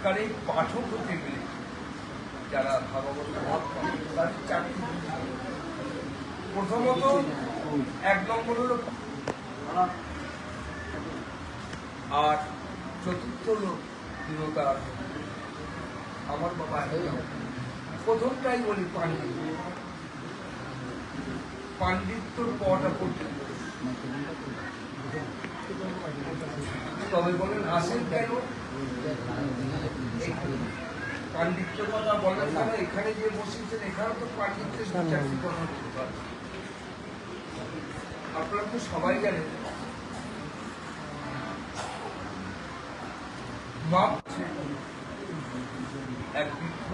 সত্যিকারে পাঠক হতে গেলে যারা ভাগবত মত তার চাকরি, প্রথমত 1 নম্বর হলো, আর চতুর্থ হলো দৃঢ়তা। আমার বাবা প্রথমটাই বলি পাণ্ডিত্যর পড়াটা করতে, তবে বলেন আসেন কেন পাণ্ডিত্যের কথা বলেন না, এখানে যে বসেছেন এখানে তো পাণ্ডিত্যের চাকরি করা, আপনারা তো সবাই জানেন। এক বৃদ্ধ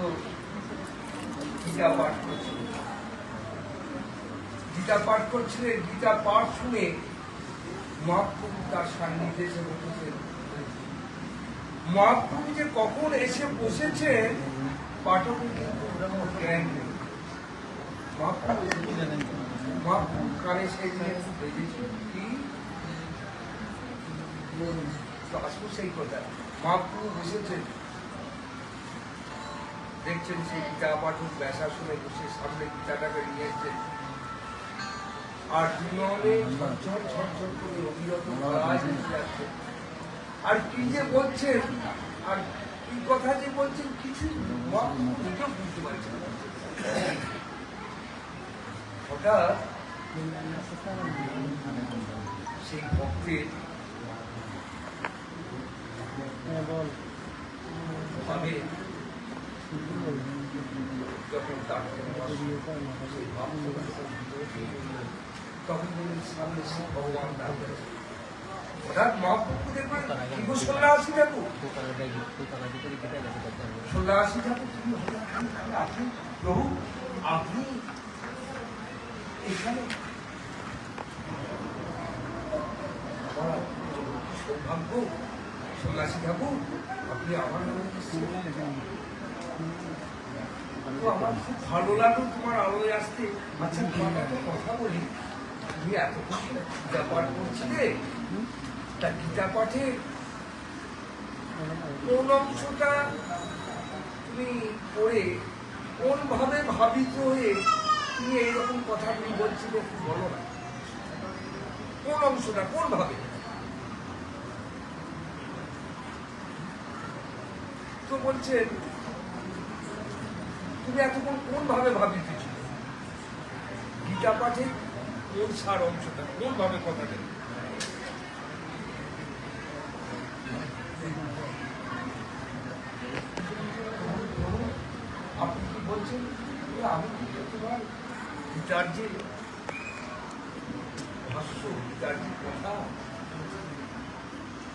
গীতা পাঠ করছিলেন, গীতা পাঠ শুনে মহাপ্রভু তার সান্নিধ্যে এসে বসেছেন। মহাপ্রভু যে কখন এসে বসেছে পাঠক কিন্তু জ্ঞান নেই। মহাপ্রভু কানে সেই বেজেছে কি আসবো সেই কথা। মহাপ্রভু বসেছেন, দেখছেন সেই গীতা পাঠক ব্যাসাসনে বসে সামনে গীতাটাকে নিয়েছেন, আর দুজনে ঝরঝর ঝরঝর করে অবিরত গলায় ভেসে যাচ্ছে। আর কি যে বলছেন, আর কি কথা যে বলছেন, কিছু নিজেও বুঝতে পারছেন। হঠাৎ সেই ভক্তের ভাবে যখন তার তখন সামনে ভগবান হঠাৎ মহাপ্রভু দেখবেন সন্ন্যাসী ঠাকুর আপনি প্রভু, আপনি এখানে সৌভাগ্য সন্ন্যাসী ঠাকুর, আপনি আমার আমার খুব ভালো লাগলো তোমার আলোয় আসতে। আচ্ছা তোমাকে একটা কথা বলি, তুমি এতক্ষণ গীতা পাঠ করছিলে, তা গীতা পাঠে কোন অংশটা তুমি পড়ে কোন ভাবে ভাবিত হয়ে তুমি এইরকম কথা তুমি বলছিলে, বলো না কোন অংশটা কোন ভাবে? তো বলছেন তুমি এতক্ষণ কোন ভাবে ভাবিতেছিল, গীতা পাঠে কোন সার অংশটা কোন ভাবে কথাটা? আপনি কি বলছেন? আমি তোমার গীতার যে ভাষ্য, গীতার যে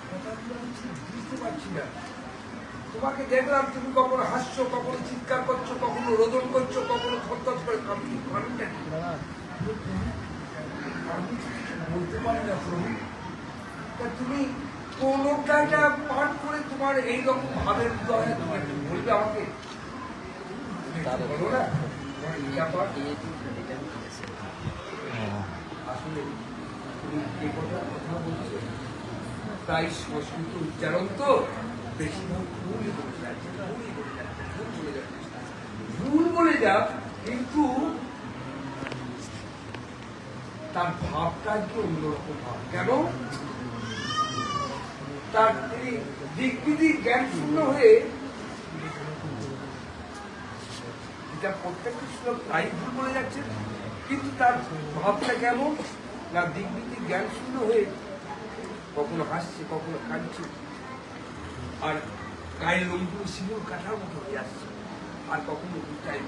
কথাগুলো আমি বুঝতে পারছি না। তোমাকে দেখলাম তুমি কখনো হাসছো, কখনো চিৎকার করছো, কখনো রোদন করছো, কখনো খরতর করে কাঁপছো। কারণটা কি? আমি বলতে পারি না প্রভু। তা তুমি কোনটা পাঠ করে তোমার এইরকম ভাবের হৃদয়ে তুমি একটু বলবে আমাকে, বলো না আসলে তুমি যে কথা বলছো তাই সংস্কৃত উচ্চারণ তো বেশিরভাগ ভুল বলে যাক, কিন্তু তার ভাবটা কি অন্যরকম ভাব। কেন? তার তিনি দিকবিধি জ্ঞান শূন্য হয়ে এটা প্রত্যেকটি শ্লোক তাই ভুল বলে যাচ্ছে, কিন্তু তার ভাবটা কেমন না দিকবিধি জ্ঞান শূন্য হয়ে কখনো হাসছে, কখনো কাঁদছে, আর গায়ের লোমগুলো শিমুল কাটার মতো হয়ে আসছে, আর কখনো উঠায়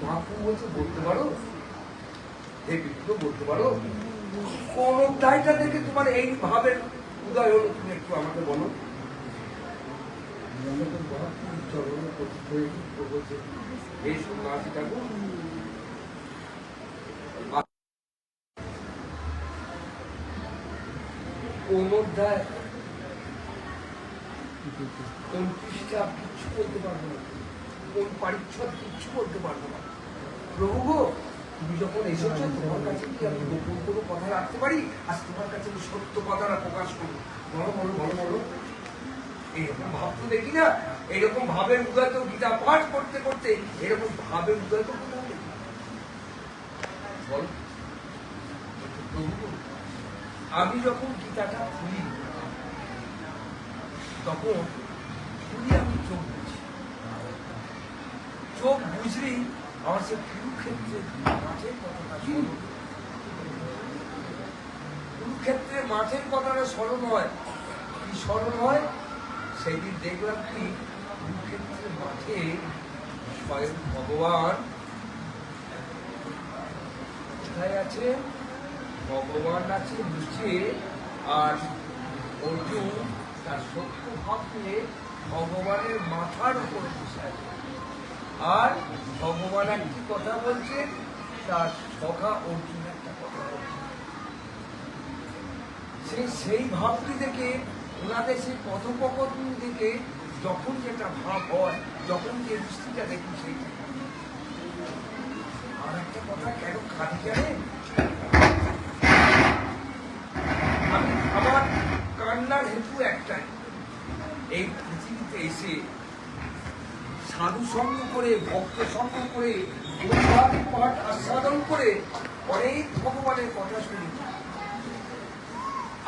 মহাপ্রভু বলছে বলতে পারো, এই বিদ্যুৎ বলতে পারো কোন অধ্যায়টা থেকে তোমার এই ভাবের উদয় হলো, তুমি একটু আমাকে বলো। চরণে পতিত হয়ে বলছে এই সন্ন্যাসী ঠাকুর কোন অধ্যায় কোন পৃষ্ঠা কিচ্ছু বলতে পারবো না, কোন পরিচ্ছদ কিচ্ছু বলতে পারবো না। প্রভু গো, তুমি যখন এসেছো তোমার কাছে কি আমি গোপন কোনো কথা রাখতে পারি, আজ তোমার কাছে আমি সত্য কথাটা প্রকাশ করবো। বলো বলো বলো বলো। এরকম ভাব তো দেখি না, এরকম ভাবের উদয় তো গীতা পাঠ করতে করতে এরকম ভাবের উদয় তো কোথাও দেখি। বল, আমি যখন গীতাটা খুলি তখন খুলি আমি চোখ বুঝি, চোখ বুঝলেই আমার সে কুরুক্ষেত্রের মাঠের কথাটা স্মরণ, কুরুক্ষেত্রের মাঠের কথাটা স্মরণ হয়। কি স্মরণ হয়? সেই দিন দেখলাম কি কুরুক্ষেত্রের মাঠে স্বয়ং ভগবান কোথায় আছে? ভগবান আছে নিচে, আর অর্জুন তার সত্য ভাব নিয়ে ভগবানের মাথার উপরে বসে আছে। আর ভগবান একটি কথা বলছে, তার সখা অর্জুন একটা কথা বলছে। সেই ভাবটি থেকে, ওনাদের সেই কথোপকথন থেকে যখন যেটা ভাব হয়, যখন যে দৃষ্টিটা দেখি সেইটা। আর একটা কথা কেন খালি জানেন? আমার কান্নার হেতু একটাই, এই পৃথিবীতে এসে সাধু সঙ্গ করে, ভক্ত সঙ্গ করে, পাঠ আস্বাদন করে অনেক ভগবানের কথা শুনেছি।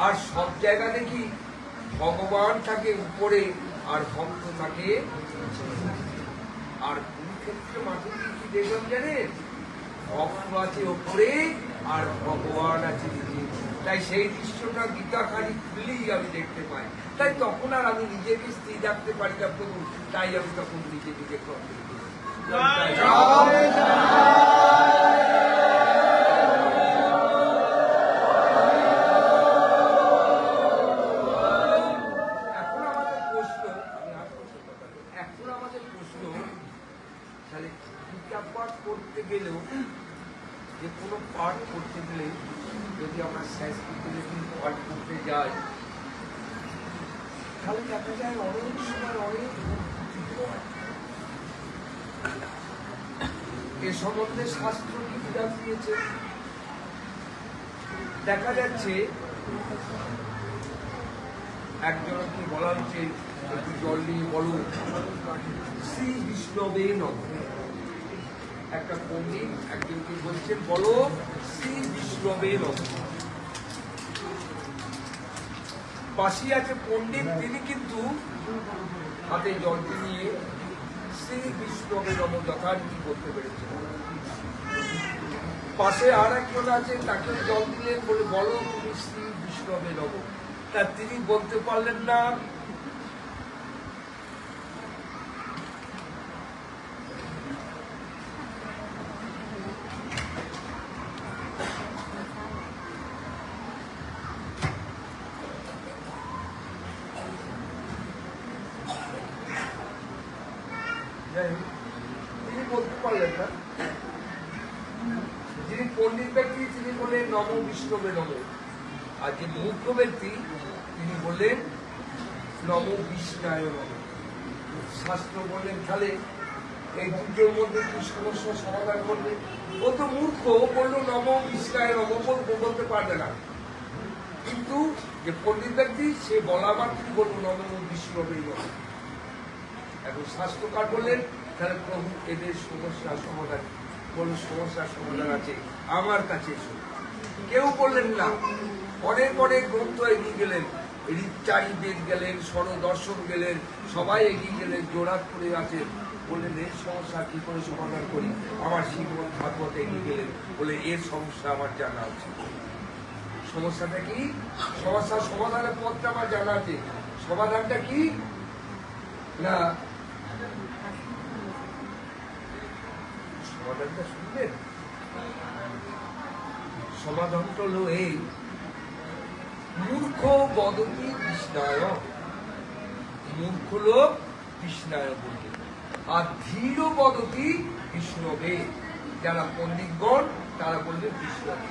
আর সব জায়গা দেখি ভগবান থাকে উপরে আর ভক্ত থাকে। আর কুরুক্ষেত্রের মাঠে কি দেখলাম জানেন? ভক্ত আছে উপরে আর ভগবান আছে নিচে। তাই সেই দৃশ্যটা গীতা খালি খুললেই আমি দেখতে পাই। তাই তখন আর আমি নিজেকে স্থির রাখতে পারি না প্রভু, তাই আমি তখন নিজে নিজে করতে করতে গেলেও, যে কোনো পাঠ করতে গেলে যদি আমরা সংস্কৃত পাঠ করতে যাই, তাহলে দেখা যায় অনেক সময় অনেক এ সম্বন্ধে শাস্ত্র কি বিধান দিয়েছে। দেখা যাচ্ছে একজনকে বলা হচ্ছে একটু জল নিয়ে বলো শ্রী বিষ্ণবে নমঃ। একটা পণ্ডিত একজনকে বলছেন বলো শ্রী বিষ্ণবে নমঃ। পাশে আছে পণ্ডিত, তিনি কিন্তু হাতে জলটি নিয়ে শ্রী বিষ্ণবে নমঃ যথারীতি করতে পেরেছেন। পাশে আর একজন আছে, তাকে জল দিলেন, বলে বলো তুমি শ্রী বিষ্ণবে নমঃ। তা তিনি বলতে পারলেন না। তিনি বলতে পারলেন না। যিনি পণ্ডিত ব্যক্তি তিনি বললেন নমো বিষ্ণবে নমঃ। আর যে মূর্খ ব্যক্তি তিনি বললেন নমো বিষ্ণায় নমঃ। শাস্ত্র বললেন তাহলে এই দুটোর মধ্যে কি সমস্যা সমাধান করবে? ও তো মূর্খ, বললো নমো বিষ্ণায় নমঃ, বলতে পারবে না। কিন্তু যে পণ্ডিত ব্যক্তি সে বলা মাত্র বলল নমো বিষ্ণবে নমঃ। এখন শাস্ত্রকার বললেন তাহলে প্রভু এদের সমস্যার সমাধান, বলল সমস্যার সমাধান আছে আমার কাছে এসো। কেউ বললেন না। অনেক অনেক গ্রন্থ এগিয়ে গেলেন, ঋচারি বেদ গেলেন, স্বরদর্শন গেলেন, সবাই এগিয়ে গেলেন, জোড়াত করে আছেন। বললেন এর সমস্যা কি করে সমাধান করি? আমার শ্রীমদ ভাগবত এগিয়ে গেলেন, বলে এর সমস্যা আমার জানা আছে। সমস্যাটা কি? সমস্যার সমাধানের পথটা আমার জানা আছে। সমাধানটা কি না? সমাধানটা শুনবেন। সমাধানটা হলো এই, মূর্খ বদতি কৃষ্ণায়, মূর্খ লোক কৃষ্ণায় বলবে, আর ধীর বদতি কৃষ্ণবে। যারা পণ্ডিতগণ তারা বলবে কৃষ্ণবে।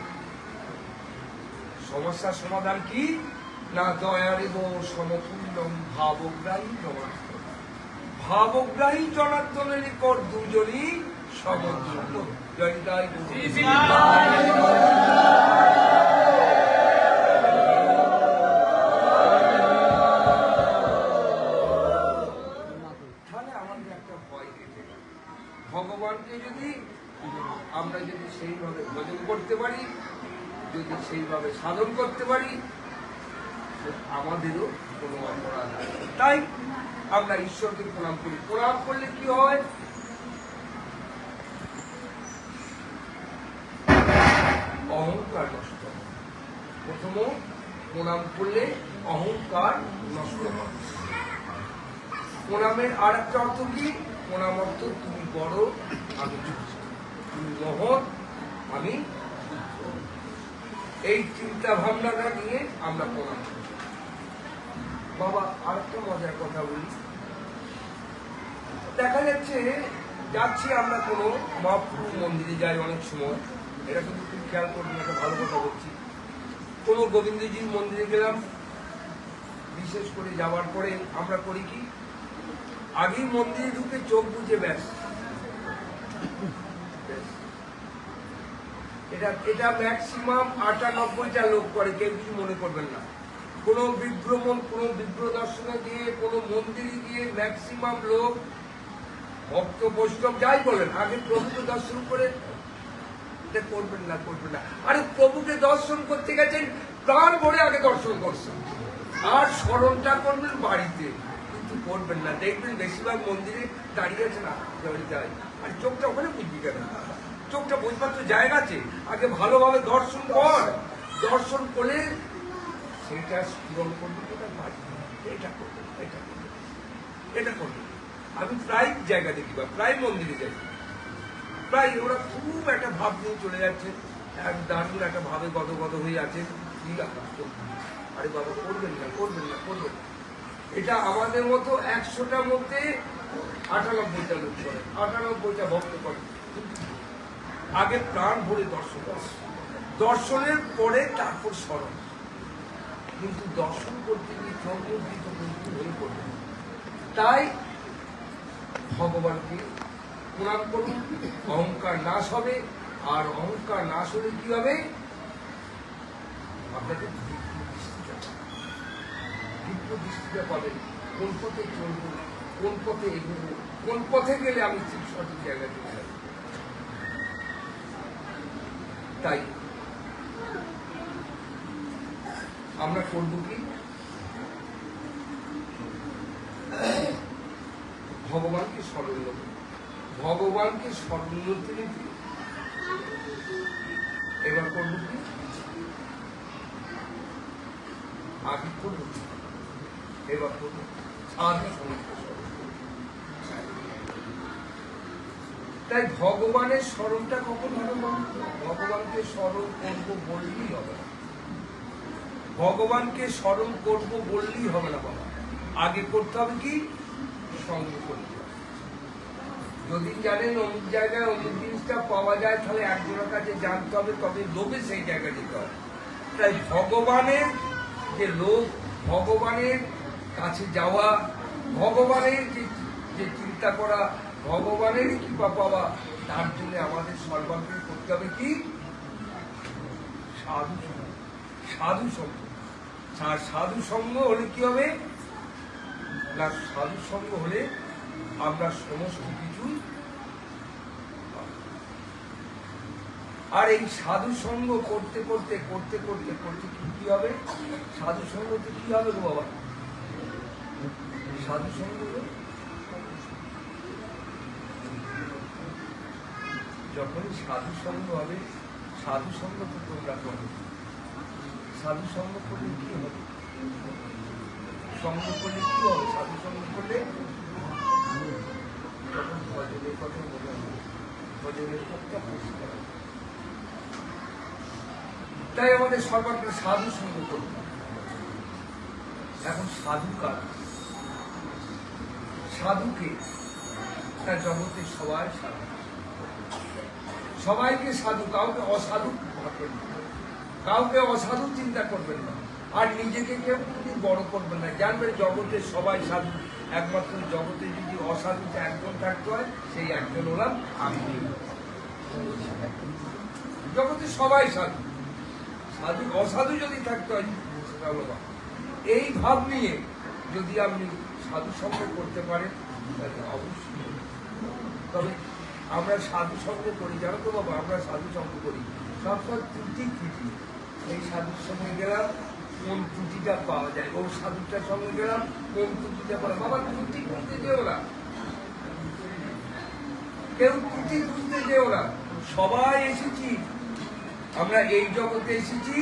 সমস্যার সমাধান কি না? দয়ারেব সমতুল্যম ভাবগ্রাহী জনার্দন। ভাবগ্রাহী জনার্দনের নিকট দুজনই সমতুল্য। জয় জয়। যদি সেইভাবে সাধন করতে পারি আমাদেরও কোনো অপরাধ নেই। তাই আমরা ঈশ্বরকে প্রণাম করি। প্রণাম করলে কি হয়? অহংকার নষ্ট হয়। প্রথম প্রণাম করলে অহংকার নষ্ট হয়। প্রণামের আর একটা অর্থ কি? প্রণাম অর্থ তুমি বড়, আমি ছোট, তুমি মহৎ, আমি এই চিন্তা ভাবনাটা নিয়ে আমরা প্রণাম করি। বাবা আরেকটা মজার কথা বলি। দেখা যাচ্ছে যাচ্ছি আমরা কোনো মহাপ্রভু মন্দিরে যাই অনেক সময়, এটা কিন্তু খুব খেয়াল করবেন, একটা ভালো কথা বলছি। কোনো গোবিন্দজির মন্দিরে গেলাম, বিশেষ করে যাওয়ার পরে আমরা করি কি, আগেই মন্দিরে ঢুকে চোখ বুঝে ব্যাস, এটা ম্যাক্সিমাম 98টা লোক করে, কেউ কিছু মনে করবেন না। কোনো বিভ্রমণ, কোনো বিভ্র দর্শনে গিয়ে, কোনো মন্দিরে গিয়ে ম্যাক্সিমাম লোক, ভক্ত বৈষ্ণব যাই বলেন, আগে প্রভুকে দর্শন করে এটা করবেন না, করবেন না। আরে প্রভুকে দর্শন করতে গেছেন, প্রাণ ভরে আগে দর্শন করছেন, আর স্মরণটা করবেন বাড়িতে, কিন্তু করবেন না। দেখবেন বেশিরভাগ মন্দিরে দাঁড়িয়ে আছে না, যাই আর চোখটা ওখানে বুঝবি কেন? চোখটা বুঝবার তো জায়গা আছে, আগে ভালোভাবে দর্শন কর, দর্শন করে সেটা স্মরণ করবে, এটা বাড়ি, এটা করবে, এটা করবে, এটা করবে। আমি প্রায় জায়গা দেখি বা প্রায় মন্দিরে যাই, প্রায় ওরা খুব একটা ভাব নিয়ে চলে যাচ্ছে, এক দারুণ একটা ভাবে গদগদ হয়ে আছে। আরে বাবা করবেন না, করবেন না, করবেন না। এটা আমাদের মতো 100টার মধ্যে 98টা লোক করে, 98টা ভক্ত করে। আগে প্রাণ ভরে দর্শন করে, দর্শনের পরে তারপর স্মরণ, কিন্তু দর্শন করতে গিয়ে চন্দ্রদিত কিন্তু হয়ে পড়বে। তাই ভগবানকে প্রণাম করুন, অহংকার নাশ হবে। আর অহংকার নাশ হলে কি হবে? আপনাকে দিব্য দৃষ্টিটা পাবেন, কোন পথে চলবো, কোন পথে এগোবো, কোন পথে গেলে আমি ঠিক সঠিক জায়গায় চলে যাবো। তাই আমরা করবো কি? ভগবানকে স্মরণ করব, ভগবানকে স্মরণ করতে নিতে এবার করব কি? আগে করব, এবার করব সাধু সঙ্গ। তাই ভগবানের স্মরণটা কখন হবে? ভগবানকে স্মরণ করবো বললেই হবে না, ভগবানকে স্মরণ করবো বললেই হবে না বাবা। আগে করতে হবে কি? সঙ্গ করতে হবে। যদি জানেন অমুক জায়গায় অমুক জিনিসটা পাওয়া যায়, তাহলে একজনের কাছে জানতে হবে, তবে লোভে সেই জায়গায় যেতে হবে। তাই ভগবানের যে লোভ, ভগবানের কাছে যাওয়া, ভগবানের যে চিন্তা করা, ভগবানের কৃপা পাওয়া, তার জন্য আমাদের সর্বাগ্রে করতে হবে কি? সাধু সঙ্গ। সাধু সঙ্গ, আর সাধু সঙ্গ হলে কি হবে না? সাধু সঙ্গ হলে আমরা সমস্ত কিছু, আর এই সাধু সঙ্গ করতে করতে করতে করতে করতে কি হবে? সাধু সঙ্গতে কি হবে গো বাবা? সাধু সঙ্গ যখনই সাধু সঙ্গ হবে, সাধু সঙ্গ তো তোমরা করবে, সাধু সঙ্গ করলে কি হবে? সঙ্গ করলে কি হবে? সাধু সঙ্গ করলে তখন ভজনের কথা মনে হবে, ভজনের পথটা পরিষ্কার হবে। তাই আমাদের সর্বাগ্রে সাধু সঙ্গ করতে হবে। এখন সাধু কার? সাধুকে তার জগতে সবাই সাধু, সবাইকে সাধু, কাউকে অসাধু ভাববেন না, কাউকে অসাধু চিন্তা করবেন না, আর নিজেকে কেউ বড় করবেন না। জানবেন জগতে সবাই সাধু, একমাত্র জগতে যদি অসাধুতে একজন থাকতে হয়, সেই একজন হলাম আমি। জগতে সবাই সাধু, সাধু অসাধু যদি থাকতে হয় সেটা হলো না। এই ভাব নিয়ে যদি আপনি সাধু সঙ্গ করতে পারেন তাহলে অবশ্যই। তবে আমরা সাধু সঙ্গ করি, জানো তো বাবা, আমরা সাধু সঙ্গ করি সবসময় ত্রুটি ত্রুটি, এই সাধুর সঙ্গে গেলাম কোন ত্রুটিটা পাওয়া যায়, ওর সাধুটার সঙ্গে গেলাম কোন ত্রুটিটা পাওয়া যায়। বাবা ত্রুটি খুঁজতে যেও না, কেউ ত্রুটি খুঁজতে যেও না। সবাই এসেছি, আমরা এই জগতে এসেছি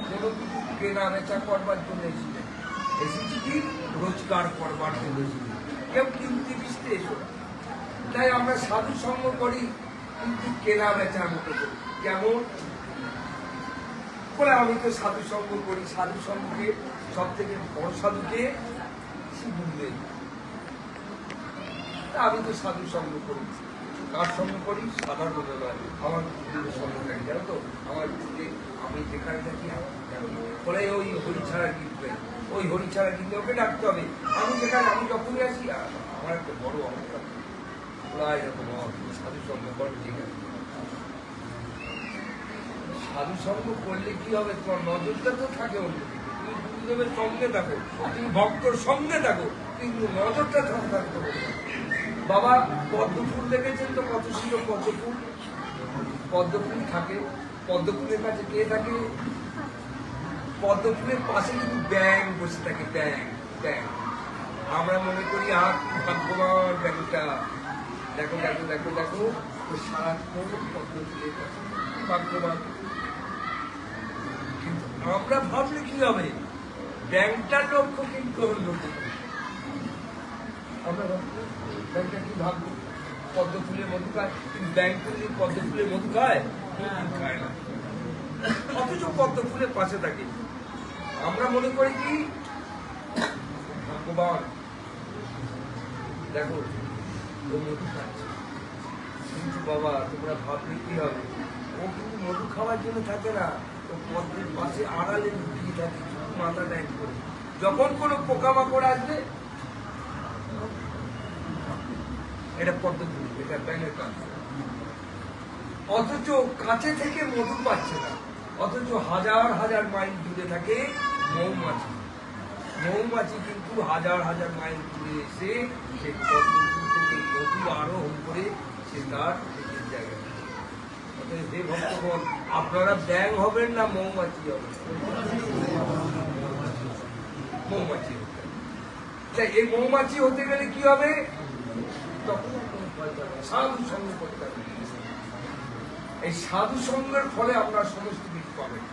কোনো কিছু কেনা বেচা করবার জন্য এসেছি, এসেছি কি রোজগার করবার জন্য এসেছি। কেউ কিনতে বিচতে এসো না। তাই আমরা সাধু সঙ্গ করি, কিন্তু কেনা বেচার মতো করি। কেমন বলে আমি তো সাধু সঙ্গ করি, সাধু সঙ্গকে সব থেকে বড় সাধুকে বুঝবে, আমি তো সাধু সঙ্গ করি। কার সঙ্গ করি? সাধারণ নয়, আমার গুরুদেবের সঙ্গে থাকি। জানো তো আমার আমি যেখানে থাকি বলে ওই হরি ছাড়া কিনবে, ওই হরি ছাড়া কিনতে ওকে ডাকতে হবে। আমি যেখানে আমি যখনই আসি আমার একটা বড় অবস্থা, ওরা এরকম সাধু সঙ্গ করে। ঠিক আছে, সাধু সঙ্গ করলে কি হবে? তোমার নজরটা তো থাকে অন্যদিকে। তুমি গুরুদেবের সঙ্গে থাকো, তুমি ভক্তর সঙ্গে থাকো, কিন্তু নজরটা থাকতে হবে। বাবা পদ্ম ফুল দেখেছেন তো কত ছিল? পদ্ম ফুল, পদ্ম ফুল থাকে, পদ্ম ফুলের কাছে কে থাকে? পদ্ম ফুলের পাশে কিন্তু ব্যাং বসে থাকে, ব্যাং ব্যাং। আমরা মনে করি ভাগ্যবান ব্যাংটা, দেখো দেখো দেখো দেখো সারাক্ষণ পদ্ম ফুলের কাছে ভাগ্যবান। কিন্তু আমরা ভাবলে কি হবে? ব্যাংটার লক্ষ্য কিন্তু অন্যদিকে। আমরা ভাববো ব্যাংকটা কি ভাববো? পদ্ম ফুলের মধু খায়, কিন্তু ব্যাংক ফুলের পদ্ম ফুলের মধু খায়? খায় না। অথচ পদ্ম ফুলের পাশে থাকে। আমরা মনে করি কি ভাগ্যবান, দেখো ও মধু খাচ্ছে। কিন্তু বাবা তোমরা ভাবলে কি হবে? ও কিন্তু মধু খাওয়ার জন্য থাকে না, ও পদ্মের পাশে আড়ালে লুকিয়ে থাকে, মাথা ব্যাংক করে। যখন কোনো পোকামাকড় আসবে, এটা পদ্ধতি, এটা ব্যাঙের কাজ। অথচ কাছে থেকে মধু পাচ্ছে না, অথচ হাজার হাজার মাইল দূরে থাকে মৌমাছি। মৌমাছি কিন্তু হাজার হাজার মাইল দূরে এসে সে পদ্ম থেকে মধু আরোহণ করে সে তার নিজের জায়গায়। অতএব হে ভক্তগণ, আপনারা ব্যাঙ হবেন না মৌমাছি হবেন? মৌমাছি হতে। তাই এই মৌমাছি হতে গেলে কি হবে? সাধু সঙ্গ করতে হবে। এই সাধু সঙ্গের ফলে আপনার সমস্ত কিছু পাবেন।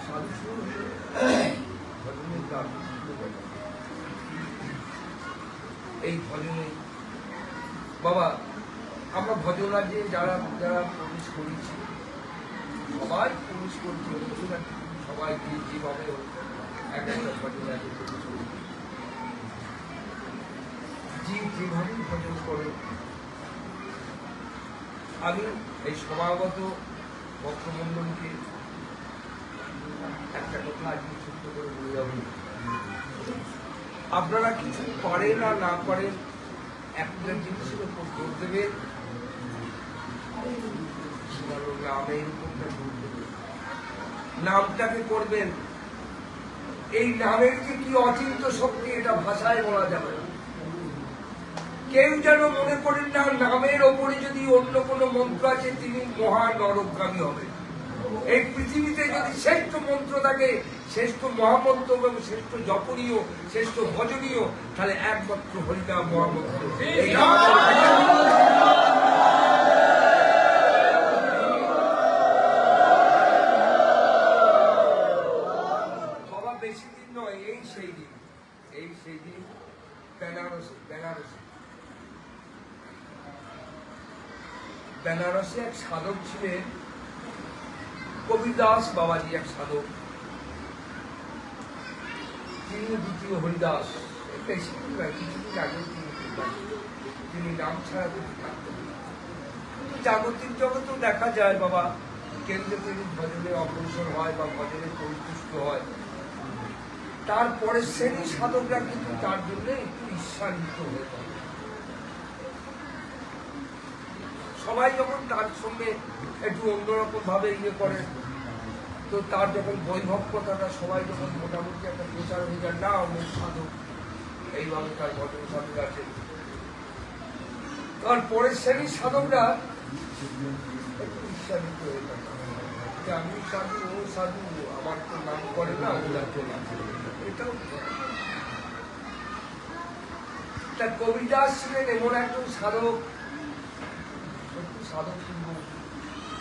সাধু এই ভজনে বাবা আমরা ভজনার্যে যারা যারা প্রবেশ করেছি, সবাই প্রবেশ করছি, সবাই যেভাবে এক একটা ভজনার্যে প্রবেশ করেছি, যেভাবে ভজন করে। আমি এই সমাগত ভক্তমণ্ডলকে একটা কথা আজকে ছোট্ট করে বলে যাব। আপনারা কিছু পারেন আর না পারেন, একটা জিনিসের উপর জোর দেবে, নামের উপরটা জোর দেবে, নামটাকে করবেন। এই নামের যে কি অচিন্ত শক্তি, এটা ভাষায় বলা যাবে না। কেউ যেন মনে করেন না নামের ওপরে যদি অন্য কোনো মন্ত্র আছে তিনি মহা নরকগামী হবে। এই পৃথিবীতে যদি শ্রেষ্ঠ মন্ত্র থাকে, শ্রেষ্ঠ মহামন্ত্র এবং শ্রেষ্ঠ জপনীয়, শ্রেষ্ঠ ভজনীয়, তাহলে একমাত্র হরিনাম মহামন্ত্র। বাবা বেশি দিন নয়, এই সেই দিন, এই সেই দিন বেনারসে বেনারসে এক সাধক ছিলেন, কবিদাস বাবাজি, এক সাধক। তিনি দ্বিতীয় হরিদাস, বেশি কিছুদিন আগে তিনি নাম ছাড়া তিনি থাকতেন। জাগতিক জগতেও দেখা যায় বাবা, কেন্দ্রে তিনি ভজনে অগ্রসর হয় বা ভজনে পরিতুষ্ট হয়। তারপরে শ্রেণী সাধকরা কিন্তু তার জন্য একটু ঈর্ষান্বিত হয়ে থাকে। সবাই যখন তার সঙ্গে একটু অন্যরকম ভাবে ইয়ে করে, তো তার যখন বৈভব কথাটা সবাই যখন মোটামুটি একটা প্রচার হয়ে যায়, না অনেক সাধক এইভাবে তার ভজন সাধক আছে, তারপরে শ্রেণীর সাধকরা একটু ঈর্ষান্বিত হয়ে থাকে। আমি সাধু ও সাধু, আমার তো নাম করে না, ওরা তো নাম করে। এটাও তার কবিদাস ছিলেন এমন একজন সাধক, সত্যি সাধক কিন্তু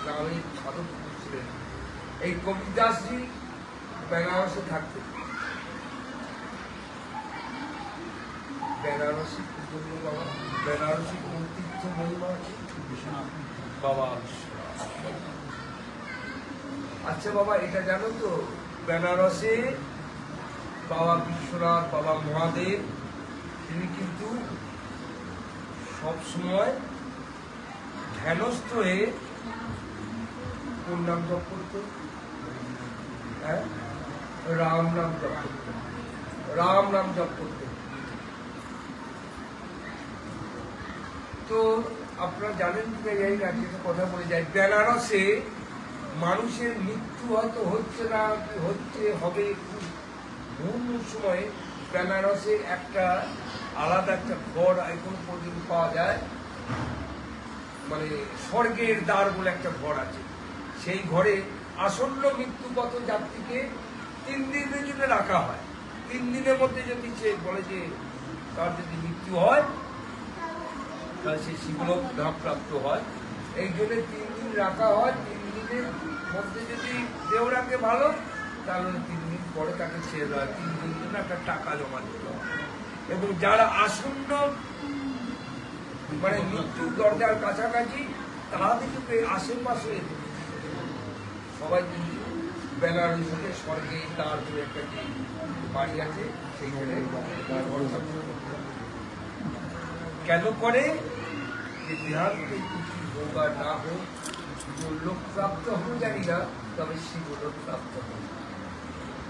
নামে সাধক ছিলেন। এই কবিদাসজি বেনারসে থাকতেন। বেনারসি পুজো বাবা, বেনারসি কোন তীর্থ মহিমা আছে? বাবা আচ্ছা বাবা, এটা জানো তো বেনারসে বাবা বিশ্বনাথ, বাবা মহাদেব, তিনি কিন্তু সবসময় ধ্যানস্থ হয়ে কোন নাম জপ করতেন? হ্যাঁ, রাম নাম জপ করতেন, রাম নাম জপ করতেন। তো আপনারা জানেন কি জানি না, কিছু কথা বলে যায়, বেনারসে মানুষের মৃত্যু হয়তো হচ্ছে না, হচ্ছে হবে, বহু সময় বেনারসে একটা আলাদা একটা ঘর এখন পর্যন্ত পাওয়া যায়, মানে স্বর্গের দ্বার বলে একটা ঘর আছে। সেই ঘরে আসন্ন মৃত্যুগত যাত্রীকে 3 দিনের জন্য রাখা হয়। 3 দিনের মধ্যে যদি সে বলে যে তার যদি মৃত্যু হয় তাহলে সে শিবলোক ধাম প্রাপ্ত হয়। এই জন্য 3 দিন রাখা হয়। 3 দিনের মধ্যে যদি দেহ রাখে ভালো, তাহলে 3 দিন পরে তাকে ছেড়ে দেওয়া হয়। 3 দিন জন্য একটা টাকা জমা দিতে হয়। এবং যারা আসন্ন মানে মৃত্যু দরজার কাছাকাছি, তাদেরকে আশেপাশে সবাই কিন্তু বেনারসে স্বর্গে তার একটা যে বাড়ি আছে সেইখানে কেন করে যে দেহান্তে কিছু হোক আর না হোক, লোক প্রাপ্ত হোক জানি না, তবে শিবলোক প্রাপ্ত হোক।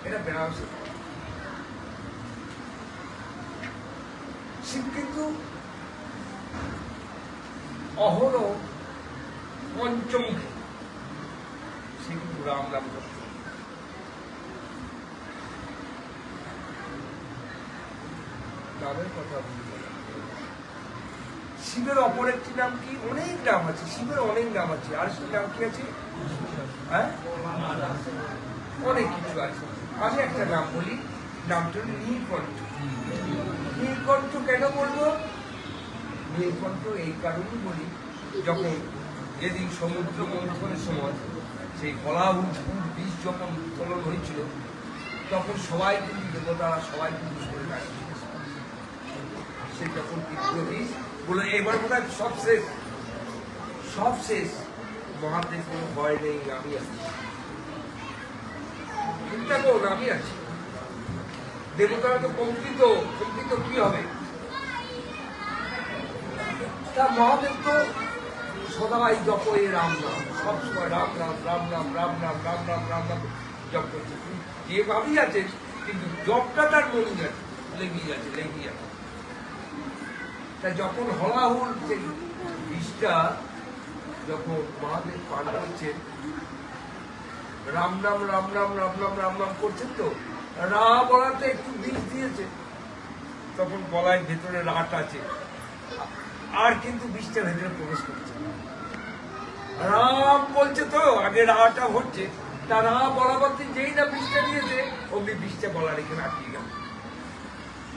এটা বেনারসে শিব কিন্তু অহরহ পঞ্চমুখী, সে কিন্তু রাম নাম করত। নামের কথা বলতে শিবের অপর একটি নাম কি? অনেক নাম আছে শিবের, অনেক নাম আছে। আর শিবের নাম কি আছে? হ্যাঁ, অনেক কিছু আছে। আমি একটা নাম বলি, নামটা হল নীলকণ্ঠ। নীলকণ্ঠ কেন বলবো? নীলকণ্ঠ এই কারণেই বলি, যখন যেদিন সমুদ্র মন্থনের সময় সেই হলাহুল বীজ যখন উত্তোলন হয়েছিল, তখন সবাই কিন্তু দেবতারা সবাই কিন্তু সরে গেছে। সে যখন বীজ বলে এবার বোধহয় সব শেষ, সব শেষ, মহাদেব কোনো ভয় নেই, আমি আছি, চিন্তা করুন আমি আছি। দেবতারা তো কম্পিত, কম্পিত কি হবে? তা মহাদেব তো সদাই জপ এই রাম নাম, সবসময় রাম নাম, রাম নাম, রাম নাম, রাম নাম, রাম নাম জপ করছে। যে ভাবি আছে, কিন্তু জপটা তার মনে যাচ্ছে, লেগেই আছে, লেগেই আছে। তা যখন হলাহুল সেই বিষটা যখন মহাদেব পান করছেন, রাম নাম, রাম নাম, রাম নাম, রাম নাম করছেন, তো রা বলাতে একটু বিষ দিয়েছে, তখন গলায় ভেতরে রাট আছে, আর কিন্তু বিষটা ভেতরে প্রবেশ করছে। রাম বলছে তো আগে রাটা হচ্ছে, তা রা বরাবর যেই না বিষটা দিয়েছে, অমনি বিষটা বলার এখানে আটকে গেল।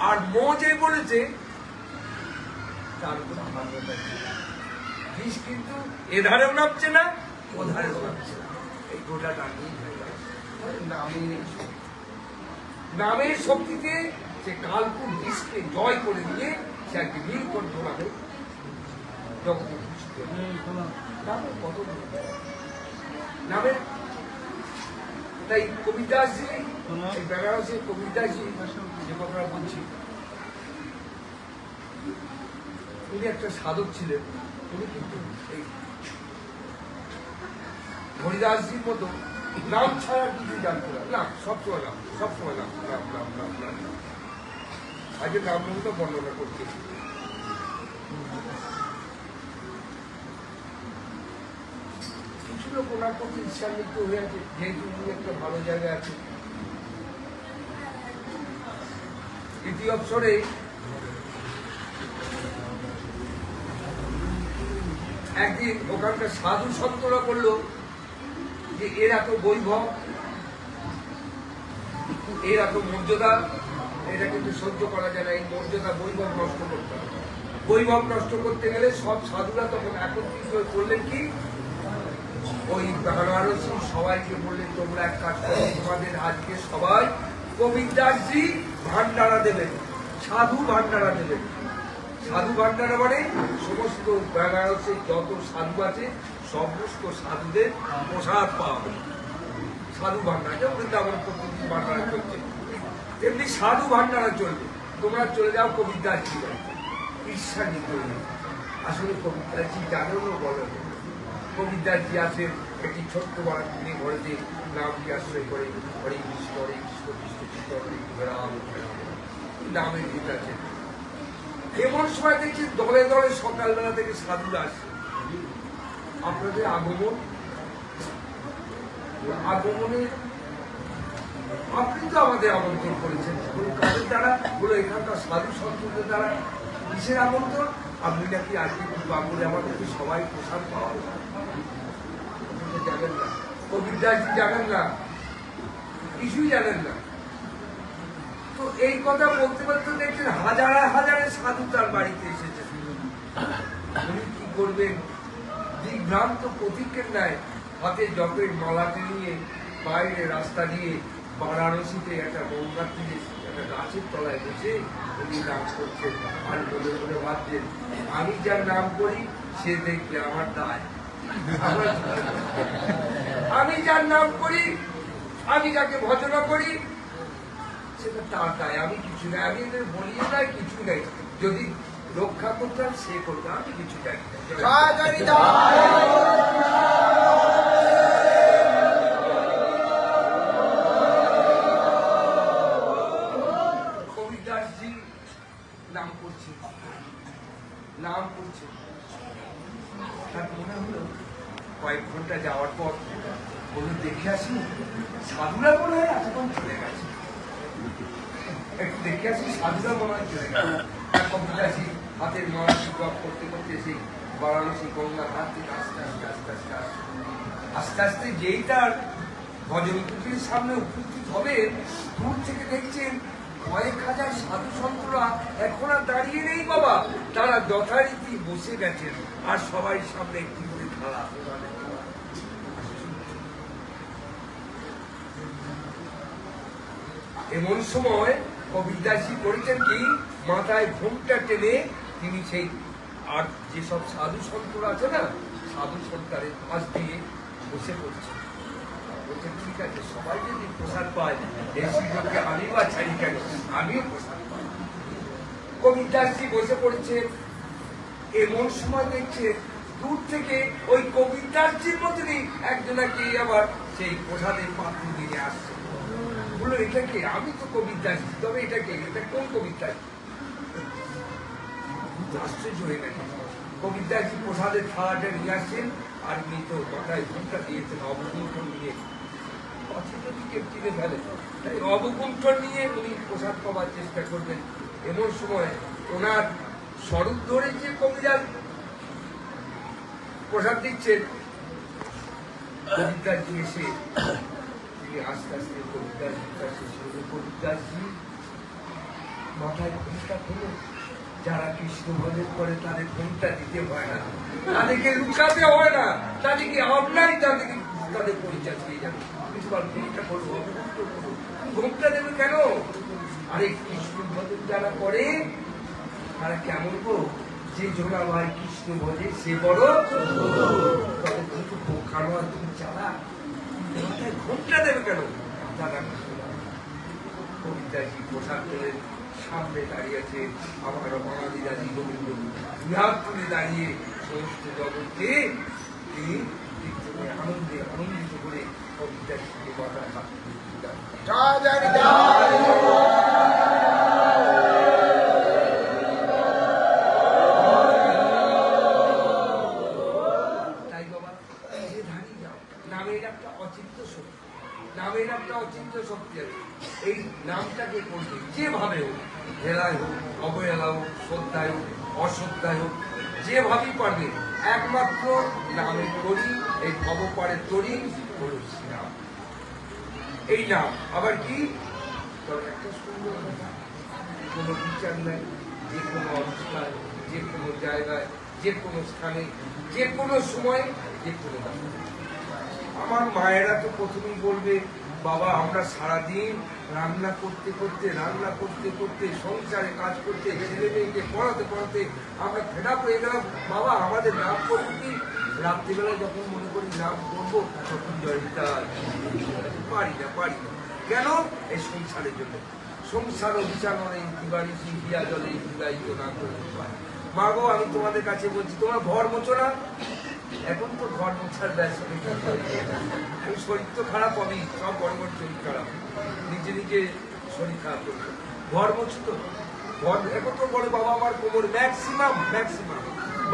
আর মো যে বলেছে তার উপর বিষ কিন্তু এধারেও নামছে না, ওধারেও নামছে না। এই গোটাটা নামের শক্তিতে সে কালপুর বিষকে জয় করে দিয়ে সে একটি নীলকণ্ঠ নামে জগতে নামের কত নামের। তাই কবিদাসজি, এই বেনারসের কবিদাসজি যে কথাটা বলছি, উনি একটা সাধক ছিলেন। উনি কিন্তু এই হরিদাসজির মতো নাম ছাড়া কিছু জানতো না, সবসময় নাম, সবসময় নাম, নাম নাম নাম নাম নাম। আজকে নামটা বর্ণনা করতে কিছু লোক ওনার প্রতি ঈর্ষান্বিত হয়ে আছে, যেহেতু উনি একটা ভালো জায়গায় আছে। দ্বিতীয় অবসরে একদিন ওখানকার সাধু সন্তরা বললো যে যে এর এত বৈভব, এর এত মর্যাদা, এটা কিন্তু সহ্য করা যায় না। এই মর্যাদা বৈভব নষ্ট করতে হবে। বৈভব নষ্ট করতে গেলে সব সাধুরা তখন একত্রিত হয়ে করলেন কি, ওই বেনারসি সবাইকে বললেন তোমরা এক কাজ করো, তোমাদের আজকে সবাই কবিরদাসজি ভান্ডারা দেবেন, সাধু ভান্ডারা দেবেন। সাধু ভান্ডারা মানে সমস্ত বেনারসের যত সাধু আছে সমস্ত সাধুদের প্রসাদ পাওয়া। সাধু ভান্ডার যেমন বৃন্দাবন প্রতিদিন ভান্ডারা চলছে, তেমনি সাধু ভান্ডারা চলবে। তোমরা চলে যাও কবিরদাসজি বাড়িতে। ঈর্ষা নিতে হবে। আসলে কবিরদাসজি জানেন ও বলেন, কবিরদাসজি আছেন একটি ছোট্ট বাড়ি ঘরেতে নাম দিয়ে আশ্রয় করে হরে কৃষ্ণ কৃষ্ণ কৃষ্ণ হরে রাম নামের গীত আছে। এমন সময় দেখছি দলে দলে সকালবেলা থেকে সাধুরা আসছে। আপনাদের আগমনে আপনি তো আমাদের আমন্ত্রণ করেছেন, কাদের দ্বারা বলে এখানকার সাধু সন্তদের দ্বারা। কিসের আমন্ত্রণ? আপনি নাকি আজকে বাঙুরে আমাদেরকে সবাই প্রসাদ পাওয়া জানেন না, কবিরদাসজি জানেন না, কিছুই জানেন না। তো এই কথা বলতে বলতে দেখছেন হাজারে হাজারে সাধু তার বাড়িতে এসেছে। উনি কি করবেন? দিগ্ভ্রান্ত প্রতীকের ন্যায় হাতে জপের মালাতে নিয়ে বাইরে রাস্তা দিয়ে বারাণসীতে একটা গঙ্গার তীরে একটা গাছের তলায় বসে উনি নাম করছেন আর বলে বলে ভাবছেন আমি যার নাম করি সে দেখলে আমার দায়। আমি যার নাম করি, আমি যাকে ভজনা করি সেটা তার দায়, আমি কিছু নাই। আমি এদের বলিয়ে নাই, কিছু নেই। যদি রক্ষা করতাম সে করতো, আমি কিছু জানি না। কবিরদাসজি নাম করছে, নাম করছে। তার মনে হলো কয়েক ঘন্টা যাওয়ার পর বলুন দেখে আসি সাধুরা মনে হয় এতক্ষণ চলে গেছে, একটু দেখে আসি সাধুরা মনে হয় চলে গেছে। কবিরদাসজি হাতের মালা জপ করতে করতে সেই বারাণসী গঙ্গার হাত থেকে আস্তে আস্তে আস্তে আস্তে আস্তে আস্তে যেই তার ভজন কুটির সামনে উপস্থিত হবে, দূর থেকে দেখছেন কয়েক হাজার সাধু সন্তরা এখন আর দাঁড়িয়ে নেই বাবা, তারা যথারীতি বসে গেছেন আর সবাই সামনে একটি করে থালা। এমন সময় কবিরদাসজি করেছেন কি, মাথায় ঘোমটা টেনে তিনি সেই আর যেসব সাধু সন্তরা আছে না, সাধু সন্তানের পাশ দিয়ে বসে পড়ছেন। বলছেন ঠিক আছে, সবাই যদি প্রসাদ পায় এই সুযোগকে আমি বা ছাড়ি কেন, আমিও প্রসাদ পাই। কবিরদাসজি বসে পড়ছে। এমন সময় দেখছে দূর থেকে ওই কবিরদাসজির মতনই একজনাকে আবার সেই প্রসাদের পাত্র দিয়ে আসছে। বললো এটা কে? আমি তো কবিরদাসজি, তবে এটা কে? এটা কোন কবিরদাসজি? আশ্চর্য হয়ে গেছে। কবিরদাসজি প্রসাদের থালাটা নিয়ে আসছেন আর উনি তো মাথায় ঘুমটা দিয়েছেন অবগুণ্ঠন নিয়ে, ফেলে তাই অবগুণ্ঠন নিয়ে উনি প্রসাদ পাওয়ার চেষ্টা করবেন। এমন সময় ওনার স্বরূপ ধরে যে কবিরাজ প্রসাদ দিচ্ছেন, কবিরদাসজি এসে তিনি আস্তে আস্তে কবিরদাসজির কাছে কবিরদাসজি মাথায় ঘুমটা খুলে, যারা কৃষ্ণ ভজন করে তাদের ঘুমটা দিতে হয় না, তাদেরকে লুকাতে হয় না, তাদেরকে আপনারই তাদের পরিচয় দিয়ে যাবে। ঘুমটা করবো, ঘুমটা দেবে কেন? আরে কৃষ্ণ ভজন যারা করে তারা কেমন গো, যে জোড়া ভাই কৃষ্ণ ভজে সে বড় বোকানো, তুমি চালা ঘুমটা দেবে কেন? দাদা কবিতাজি পোশাক তোলেন, সামনে দাঁড়িয়ে আছে আমার মহাদিদাজি গোবিন্দ, বিহার তুলে দাঁড়িয়ে সমস্ত জগৎকে তিনি আনন্দে আনন্দিত করে কবিতার সঙ্গে কথা তাই বাবা যে ধানি যাও, নামের একটা অচিন্ত শক্তি, নামের একটা অচিন্ত শক্তি আছে। এই নামটাকে করবে যেভাবে হোক, হেলায় হোক, অবহেলা হোক, শ্রদ্ধায় হোক, অশ্রদ্ধায় হোক, যেভাবেই পারবে একমাত্র নামের তরি, এই ভবপাড়ের তরি হল শ্রীরাম। এই নাম আবার কি? তবে একটা সুন্দর কথা, কোনো বিচার নাই, যে কোনো অবস্থায়, যে কোনো জায়গায়, যে কোনো স্থানে, যে কোনো সময়, যে কোনো দাম। আমার মায়েরা তো প্রথমেই বলবে, বাবা আমরা সারাদিন রান্না করতে করতে সংসারে কাজ করতে, ছেলে মেয়েকে পড়াতে পড়াতে আমরা ফেরা হয়ে গেলাম, বাবা আমাদের নাম করবো কি? রাত্রিবেলায় যখন মনে করি নাম করবো, তখন জয়িতা পারি না। কেন? এই সংসারের জন্য। সংসার বিছাননে দিবাড়ি হিয়া জলে হিলাইত না করে। মা গো, আমি তোমাদের কাছে বলছি, তোমরা ঘর মোছো না? এখন তো ঘর মোছার ব্যবসা, শরীর তো খারাপ হবেই, সব বড় শরীর খারাপ, নিজে শরীর খারাপ করবে। ঘর মোছো তো? ঘর এখন তো বলে বাবা আমার কোমর, ম্যাক্সিমাম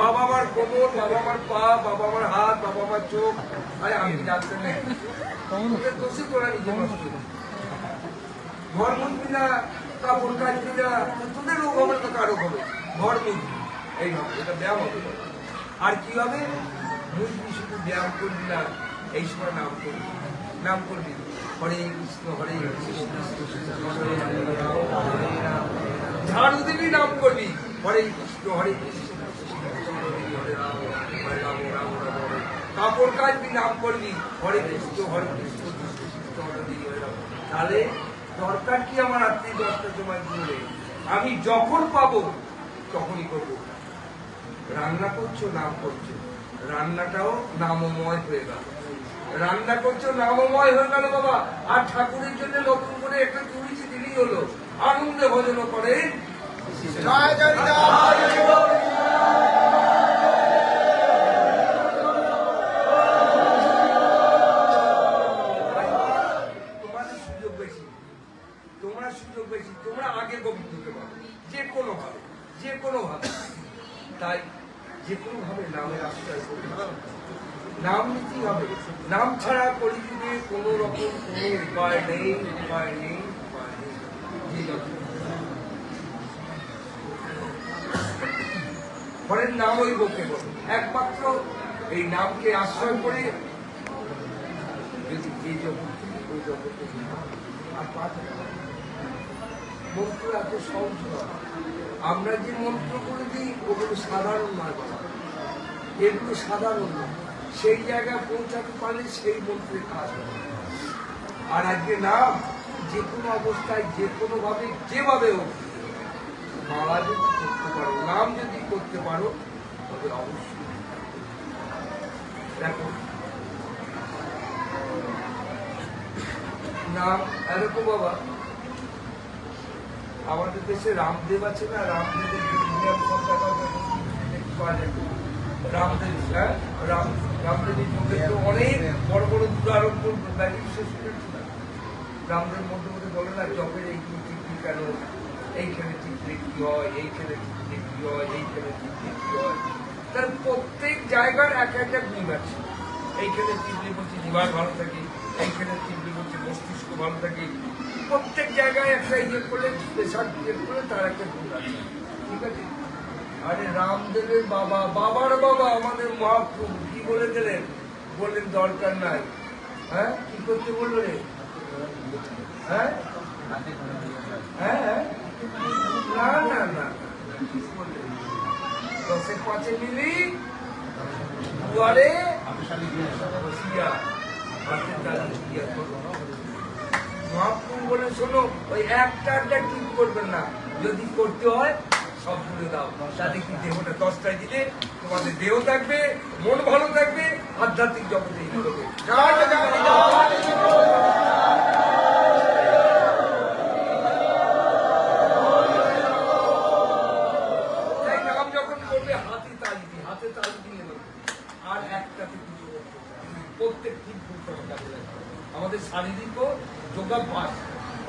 বাবা আমার কোমর, বাবা আমার পা, বাবা আমার হাত, বাবা আমার চোখ। আরে আমি ডাক্তার নেই, দোষী তোরা নিজে নষ্ট। ঘর মুছবি না, কাপড় কাচবি না, তোদের রোগ হবে না, কারো হবে। ঘর মুছবি, এই হবে, এটা ব্যায়াম হবে। আর কি হবে? মুছবি, শুধু ব্যায়াম করবি না, এই সময় নাম করবি হরে কৃষ্ণ হরে কৃষ্ণ ঝাড়ু দিবি, নাম করবি হরে কৃষ্ণ হরে কৃষ্ণ হরে রাম হরে রাম রাম রাম হরে। কাপড় কাচবি, নাম করবি হরে কৃষ্ণ হরে কৃষ্ণ হরে রাম। তাহলে দরকার কি আমার রাত্রি 10টার সময় ঘুরে? আমি যখন পাবো তখনই করবো। রান্না করছো, নাম করছো, রান্নাটাও নামময় হয়ে গেল। রান্না করছো, নামময় হয়ে গেল বাবা। আর ঠাকুরের জন্য নতুন করে একটা চুরিচি দিলেই হলো, আনন্দে ভজন করে। সুযোগ বেশি, তোমরা আগে গোবিন্দকে পাবে, যে কোনো ভাবে। তাই যে কোনো ভাবে নামের আশ্রয় করতে হবে, নাম নিতেই হবে। নাম ছাড়া কলিযুগে কোনো রকম কোনো উপায় নেই। ঘরের নাম ওই বকে বলে, একমাত্র এই নামকে আশ্রয় করে যদি এই জগৎ ওই জগৎ আর পাঠে মন্ত্র এত সহজ নয়। আমরা যে মন্ত্র করে দিই ওগুলো সাধারণ নয় বাবা, এগুলো সাধারণ নয়। সেই জায়গায় পৌঁছাতে পারলে সেই মন্ত্রের কাজ হবে। আর আজকে নাম যে কোনো অবস্থায়, যে কোনো ভাবে, যেভাবে হোক মালা যদি করতে পারো, নাম যদি করতে পারো, তবে অবশ্যই দেখো নাম এরকম বাবা। আমাদের দেশে রামদেব আছে না, রামদেবের রামদেব, হ্যাঁ রামদেবের মধ্যে তো অনেক বড় বড় দুরারোগ্য রামদেব মধ্যে মধ্যে বলে না, জবের এইগুলো টিকলি কেন, এইখানে টিকলে কি হয়, এইখানে টিকলে কি হয়, এইখানে টিকলে কি হয়। তার প্রত্যেক জায়গার এক একটা গুণ আছে। এইখানে টিকলি বলছে লিভার ভালো থাকে, এইখানে টিকলি বলছে মস্তিষ্ক ভালো থাকে। প্রত্যেক জায়গায় একটা ইয়ে করলে, প্রেশার ক্রিয়েট করলে তার একটা গুণ আছে, ঠিক আছে। আরে রামদেবের বাবার বাবা আমাদের মহাপ্রভু কি বলে গেলেন? বললেন দরকার নাই। হ্যাঁ, কি করতে বললো রে? হ্যাঁ হ্যাঁ, না 10-5 মিলি দুয়ারে মহাপ্রভু বলে, শোনো ওই একটা ঠিক করবেন না, যদি করতে হয় সব ভুলে দাও। তাতে কি দেহটা 10টায় দিলে তোমাদের দেহ থাকবে, মন ভালো থাকবে, আধ্যাত্মিক জগতে এগোবে। তাই নাম যখন করবে হাতে তালি দিয়ে নেবে। আর একটাতে কিছু প্রত্যেক ঠিক করতে হবে। আমাদের শারীরিক ও যোগাভ্যাস,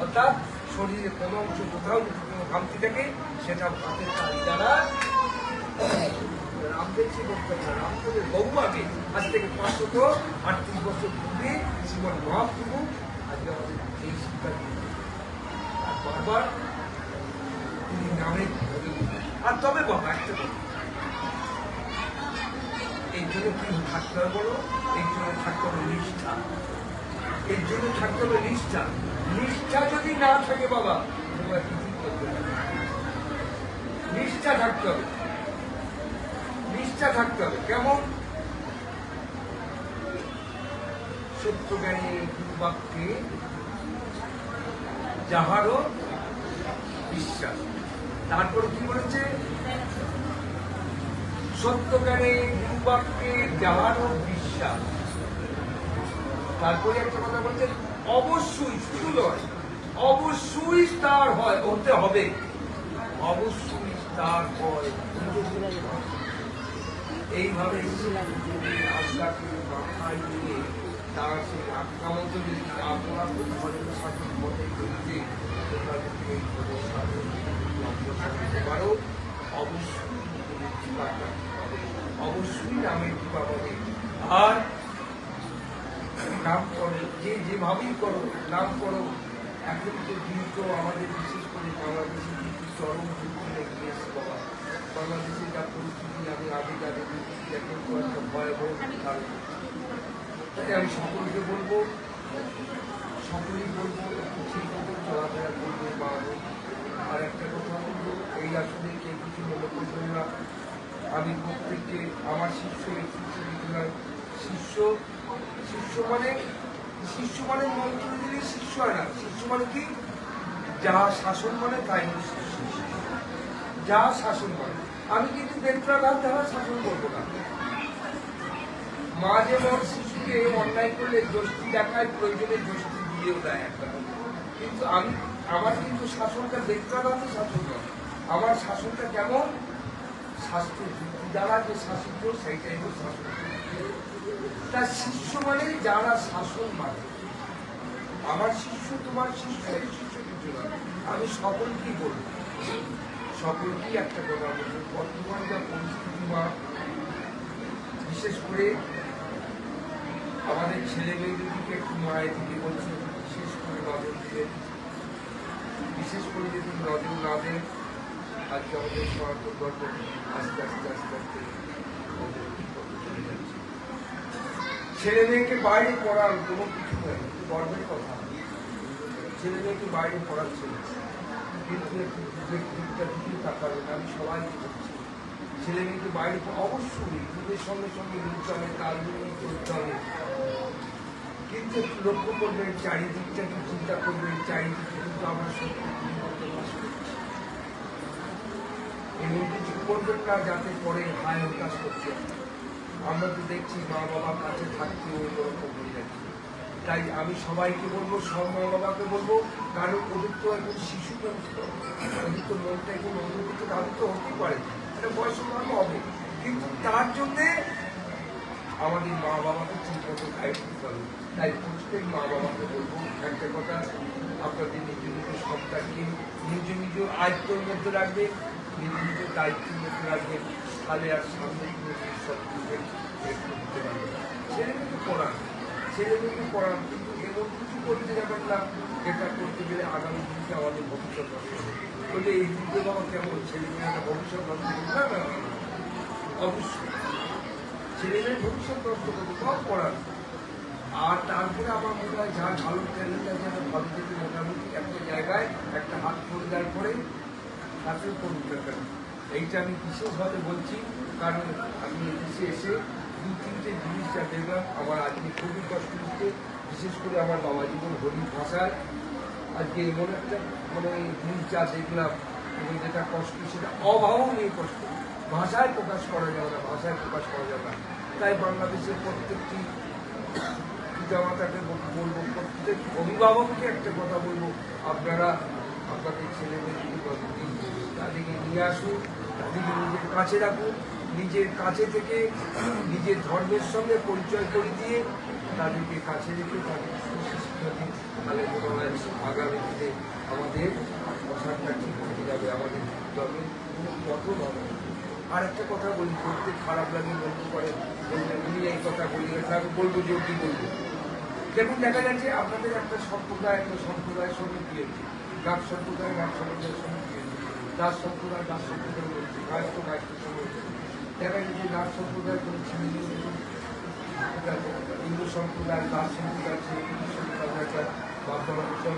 অর্থাৎ শরীরে কোনো অংশ কোথাও যদি কোনো ঘামতি থাকে, সেটা হাতের তালি দ্বারা। রামদেব সে করতে হবে। রামদেবের বহু আগে, আজ থেকে 538 বছর পূর্বে শ্রীমৎ মহাপ্রভু আজকে আমাদের এই শিক্ষা দিয়েছে। আর বারবার তিনি নামে। আর তবে বাবা একটা কথা, এর জন্য কি থাকতে হবে বলো? এর জন্য থাকতে হবে নিষ্ঠা। এর জন্য থাকতে হবে নিষ্ঠা। নিষ্ঠা যদি না থাকে বাবা, তোমরা কিছুই করতে পারবে না। নিষ্ঠা থাকতে হবে, নিষ্ঠা থাকতে হবে। কেমন? সত্য জ্ঞানী গুরুবাক্যে যাহারও বিশ্বাস। তারপর কি বলেছে? সত্য জ্ঞানী গুরুবাক্যে যাহারও বিশ্বাস। তারপরে একটা কথা বলছে, অবশ্যই, শুধু নয়, অবশ্যই তার হয়, হতে হবে, অবশ্যই তার হয়। এইভাবে আল্লাহকে মাথায় নিয়ে তার সেই আক্রামন্ত যদি আপনারা ঘরের সাথে মনে করতে তোমরা যদি এই ঘরের সাথে অগ্রসর হতে পারো, অবশ্যই অবশ্যই নামের কৃপা পাবে। আর নাম করো, যে যেভাবেই করো, নাম করো। এখন তো কিন্তু আমাদের বিশেষ করে বাংলাদেশে কিন্তু চরম দুর্দিনে গিয়েছে বাবা। বাংলাদেশে যা পরিস্থিতি, আমি আগে যাদের এখন তো একটা ভয়াবহ কারণ। তাই আমি সকলকে বলবো, সকলেই বলবো একটু ঠিক মতো চলাফেরা করবে বাড়াবো। আর একটা কথা বলবো, এই আসলে কেউ কিছু মনে করবেন না, আমি প্রত্যেককে আমার শিষ্য শিষ্য শিষ্য মানে মন্ত্র দিলে শিষ্য হয় না। শিষ্য মানে কি? যা শাসন মানে তাই শিষ্য, যা শাসন মানে। আমি কিন্তু বেত্রাঘাত দ্বারা শাসন করবো না। মা যেমন শিশুকে অন্যায় করলে দোষটি দেখায়, প্রয়োজনে দোষটি দিয়েও দেয় একটা, কিন্তু আমি আমার কিন্তু শাসনটা বেত্রাঘাতে শাসন নয়। আমার শাসনটা কেমন? শাস্ত্রের যুক্তি দ্বারা যে শাসিত, সেইটাই হল শাসন। তার শিষ্য মানে যারা শাসন মানে। আমার শিষ্য তোমার শিষ্য, এই শিষ্য কিছু না। আমি সকলকেই বলবো, সকলকেই একটা কথা বলবো, বর্তমান যা পরিস্থিতি মা, বিশেষ করে আমাদের ছেলে মেয়েদেরকে একটু মায়ের দিকে বলছে, বিশেষ করে নজর দিয়ে, বিশেষ করে যদি নজর না দেন, আজকে আমাদের সনাতন ধর্ম আস্তে আস্তে আস্তে আস্তে চলে যাচ্ছে। ছেলে মেয়েকে বাইরে পড়ার কোনো কিছু নেই, গর্বের কথা। ছেলে মেয়েকে বাইরে পড়াচ্ছে, কিন্তু একটু দিকটা দিকেই তাকাবেন। আমি সবাইকে বলছি, ছেলে মেয়েকে বাইরে অবশ্যই যুগের সঙ্গে সঙ্গে নিতে হবে, তাল মিলিয়ে চলতে হবে। কিন্তু একটু লক্ষ্য করবেন, চারিদিকটা একটু চিন্তা করবেন, চারিদিকে কিন্তু আমরা সত্যি বাস করছি। এমন কিছু করবেন না যাতে পরে হায় হতাশ করছে। আমরা তো দেখছি মা বাবার কাছে থাকতেও ওরকম হয়ে যাচ্ছে। তাই আমি সবাইকে বলবো, সব মা বাবাকে বলবো, কারণ ওদের তো এখন শিশু, ওদের তো মনটা এখন অনুভূত, তাদের তো হতেই পারে, এটা বয়সের ভালো হবে। কিন্তু তার জন্যে আমাদের মা বাবাকে ঠিক মতো গাইড করতে হবে। তাই প্রত্যেক মা বাবাকে বলবো একটা কথা, আপনাদের নিজ নিজ সন্তানকে নিজ নিজ আয়ত্তের মধ্যে রাখবেন, নিজ নিজ দায়িত্বের মধ্যে রাখবেন, তাহলে আর সামনে সব করতে পারবেন। ছেলে মেয়েকে পড়ান, ছেলে মেয়েকে পড়ান, কিন্তু এমন কিছু করতে যাবেন না যেটা করতে গেলে আগামী দিনকে আমাদের ভবিষ্যৎ নষ্ট হবে। বলে এই যুগে বাবা কেমন ছেলে মেয়েরা ভবিষ্যৎ নষ্ট করবে না, না অবশ্যই ছেলে মেয়ের ভবিষ্যৎ নষ্ট করবে, সব পড়ান। আর তারপরে আমার মনে হয় যার ভালো ট্যালেন্ট আছে, একটা ভালো থেকে মোটামুটি একটা জায়গায় একটা হাত করে দেওয়ার পরে হাতের করুন ব্যাপার। এইটা আমি বিশেষভাবে বলছি, কারণ আমি এদেশে এসে দু তিনটে জিনিসটা দেখলাম, আমার আজকে খুবই কষ্ট হচ্ছে। বিশেষ করে আমার বাবা জীবন হরির ভাষায় আজকে এমন একটা জিনিস যা দেখলাম, এবং যেটা কষ্ট, সেটা অভাবনীয় কষ্ট, ভাষায় প্রকাশ করা যাবে না, ভাষায় প্রকাশ করা যাবে না। তাই বাংলাদেশের প্রত্যেকটি পিতামাতাকে বলবো, প্রত্যেক অভিভাবককে একটা কথা বলবো, আপনারা আপনাদের ছেলেমেয়েকে তাদেরকে নিয়ে আসুন, তাদেরকে নিজের কাছে রাখুন, নিজের কাছে থেকে নিজের ধর্মের সঙ্গে পরিচয় করে দিয়ে তাদেরকে কাছে রেখে তাদের সুশিক্ষা দিন। তাহলে মনে হয় আগামী দিনে আমাদের প্রসারটা ঠিক হয়ে যাবে, আমাদের ধর্মের কোনো পথও হবে। আর একটা কথা বলি, করতে খারাপ লাগে, বলতে পারে বলবেন উনি এই কথা বলি, আমি বলবো যে কি বলবো। দেখুন দেখা যাচ্ছে আপনাদের একটা সম্প্রদায়ের সঙ্গে দিয়েছে, গাছ সম্প্রদায়ের সঙ্গে দিয়েছে, দাস সম্প্রদায় বলছে, গাছ তো গাছের সঙ্গে দেখা যাচ্ছে গাছ সম্প্রদায়ের কোনো ছেলে একটা হিন্দু সম্প্রদায় দার্শনিক আছে, একটা বাধ্যবাধকতা,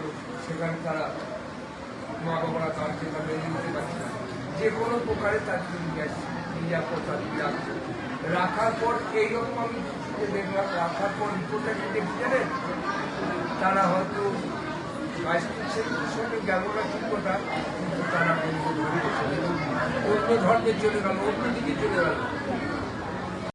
সেখানে তারা মা বাবারা তার যেটা মেনে নিতে পারছে না, যে কোনো প্রকারে তার নিরাপত্তা রাখার পর এইরকম আমি দেখলাম, রাখার পর রিপোর্টটা কি দেখি জানেন, তারা হয়তো সঙ্গে গেল না ঠিক কথা, কিন্তু তারা অন্য ধর্মে চলে গেল, অন্য দিকে চলে গেল।